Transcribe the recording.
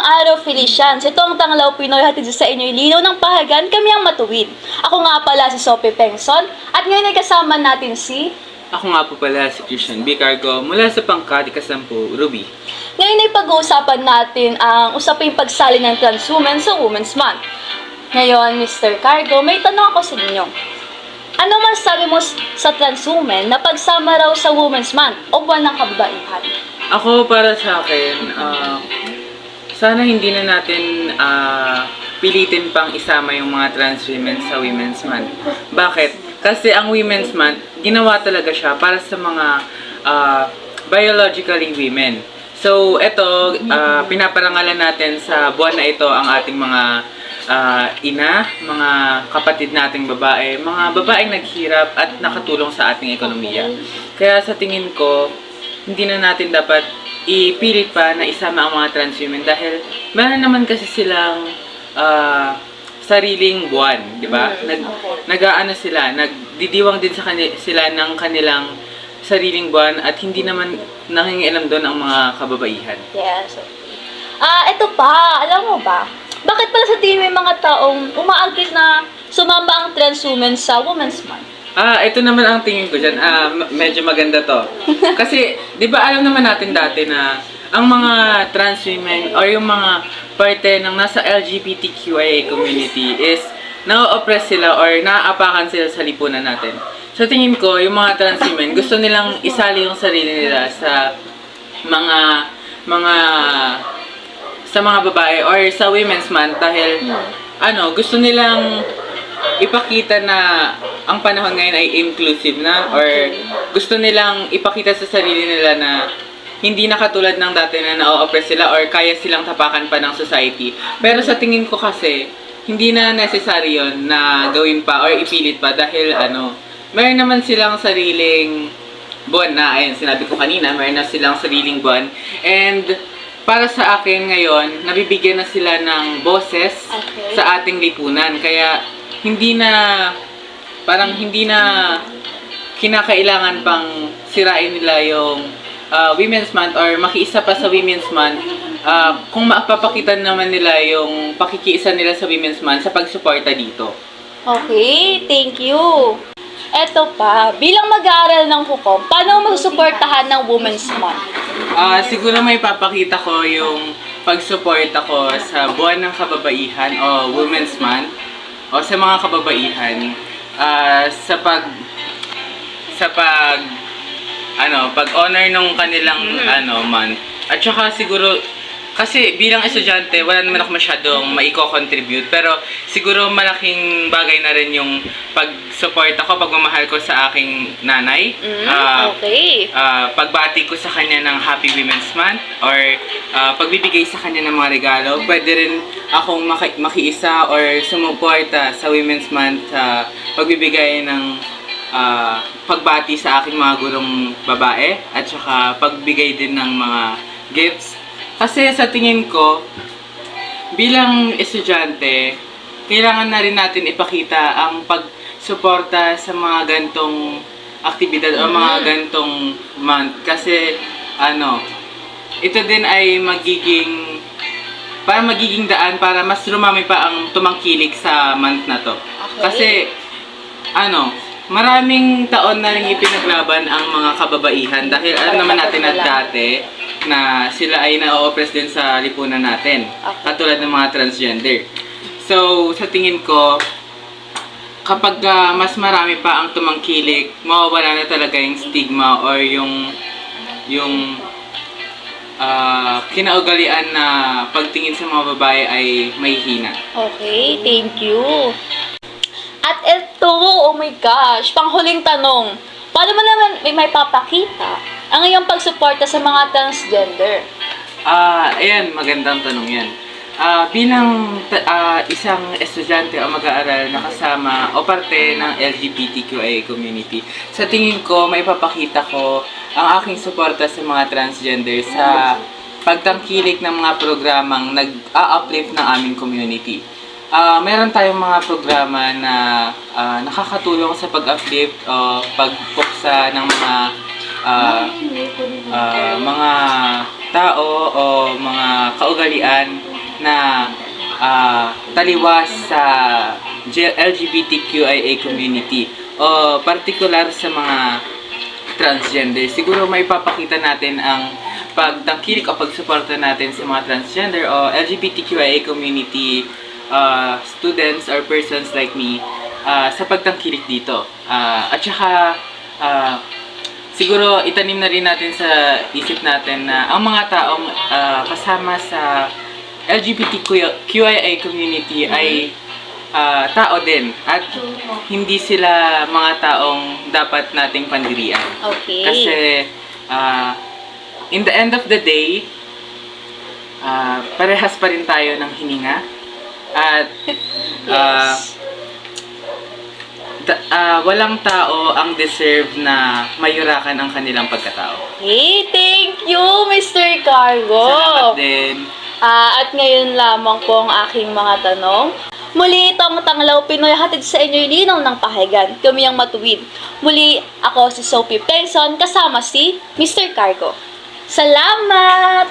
araw, Felicians. Ito ang Tanglaw Pinoy, hatid sa inyo linaw ng pahagan, kami ang matuwid. Ako nga pala si Sophie Pengson, at ngayon ay kasama natin si... Ako nga po pala si Christian B. Cargo mula sa Pangkati, Kasampu, Ruby. Ngayon ay pag-uusapan natin ang usaping pagsali ng trans women sa Women's Month. Ngayon, Mr. Cargo, may tanong ako sa inyo. Ano masasabi mo sa trans women na pagsama raw sa Women's Month o buwan ng kababaihan? Ako, para sa akin, sana hindi na natin pilitin pang isama yung mga trans women sa Women's Month. Bakit? Kasi ang Women's Month, ginawa talaga siya para sa mga biologically women. So, ito, pinaparangalan natin sa buwan na ito ang ating mga ina, mga kapatid nating babae, mga babaeng naghirap at nakatulong sa ating ekonomiya. Kaya sa tingin ko, hindi na natin dapat ipilit pa na isama ang mga trans women dahil meron naman kasi silang sariling buwan, di ba? Nag-aano sila, nagdidiwang din sila ng kanilang sariling buwan at hindi naman nangingialam doon ang mga kababaihan. Yes. Ito pa, alam mo ba? Bakit pala sa tingin mo yung mga taong umaagis na sumama ang trans women sa Women's Month? Ito naman ang tingin ko dyan. Medyo maganda to. Kasi, di ba alam naman natin dati na ang mga trans women o yung mga parte ng nasa LGBTQIA community is na-oppress sila or naaapakan sila sa lipunan natin. So tingin ko, yung mga trans women, gusto nilang isali yung sarili nila sa mga babae or sa Women's Month dahil gusto nilang ipakita na ang panahon ngayon ay inclusive na or gusto nilang ipakita sa sarili nila na hindi na katulad ng dati na na-oppress sila or kaya silang tapakan pa ng society. Pero sa tingin ko kasi, hindi na necessary yun na gawin pa or ipilit pa dahil mayroon naman silang sariling buwan na, ayun, sinabi ko kanina, mayroon na silang sariling buwan. And para sa akin ngayon, nabibigyan na sila ng boses sa ating lipunan. Kaya hindi na kinakailangan pang sirain nila yung Women's Month or makiisa pa sa Women's Month kung mapapakita naman nila yung pakikiisa nila sa Women's Month sa pagsuporta dito. Okay, thank you. Eto pa, bilang mag-aaral ng hukom, paano masusuportahan ng Women's Month? Siguro may papakita ko yung pagsuporta ko sa buwan ng kababaihan o Women's Month o sa mga kababaihan pag-honor nung kanilang month. At saka siguro kasi bilang estudyante, wala naman ako masyadong maiko-contribute. Pero siguro malaking bagay na rin yung pag-support ako, pagmamahal ko sa aking nanay. Okay. Pagbati ko sa kanya ng Happy Women's Month or pagbibigay sa kanya ng mga regalo. Pwede rin akong makiisa or sumuporta sa Women's Month sa pagbibigay ng pagbati sa aking mga gurong babae at saka pagbigay din ng mga gifts. Kasi sa tingin ko, bilang estudyante, kailangan na rin natin ipakita ang pagsuporta sa mga gantong aktibidad o mga gantong month. Kasi, ito din ay magiging daan para mas lumami pa ang tumangkilik sa month na to. Kasi, maraming taon na rin ipinaglaban ang mga kababaihan dahil alam naman natin na dati na sila ay na-oppress din sa lipunan natin, katulad ng mga transgender. So, sa tingin ko, kapag mas marami pa ang tumangkilik, mawawala na talaga yung stigma or yung kinaugalian na pagtingin sa mga babae ay mahihina. Okay, thank you. At ito, oh my gosh, panghuling tanong. Paano mo naman may papakita ang iyong pagsuporta sa mga transgender? Ayan, magandang tanong yan. Bilang isang estudyante o mag-aaral na kasama o parte ng LGBTQIA community, sa tingin ko, may papakita ko ang aking suporta sa mga transgender sa pagtangkilik ng mga programang nag-a-uplift ng aming community. Meron tayong mga programa na nakakatulong sa pag-uplift o pagpuksa ng mga tao o mga kaugalian na taliwas sa LGBTQIA community o particular sa mga transgender. Siguro may papakita natin ang pagtangkilik o pagsuporta natin sa mga transgender o LGBTQIA community students or persons like me sa pagtangkilik dito. At saka siguro itanim na rin natin sa isip natin na ang mga taong kasama sa LGBTQIA community ay tao din at hindi sila mga taong dapat nating pandirian. Okay. Kasi in the end of the day, parehas pa rin tayo ng hininga at Yes. walang tao ang deserve na mayurakan ang kanilang pagkatao. Hey, thank you, Mr. Cargo. Salamat din. At ngayon lamang po ang aking mga tanong. Muli itong Tanglaw Pinoy, hatid sa inyo yung linaw ng pahayagan. Kami ang matuwid. Muli ako si Sophie Pengson kasama si Mr. Cargo. Salamat!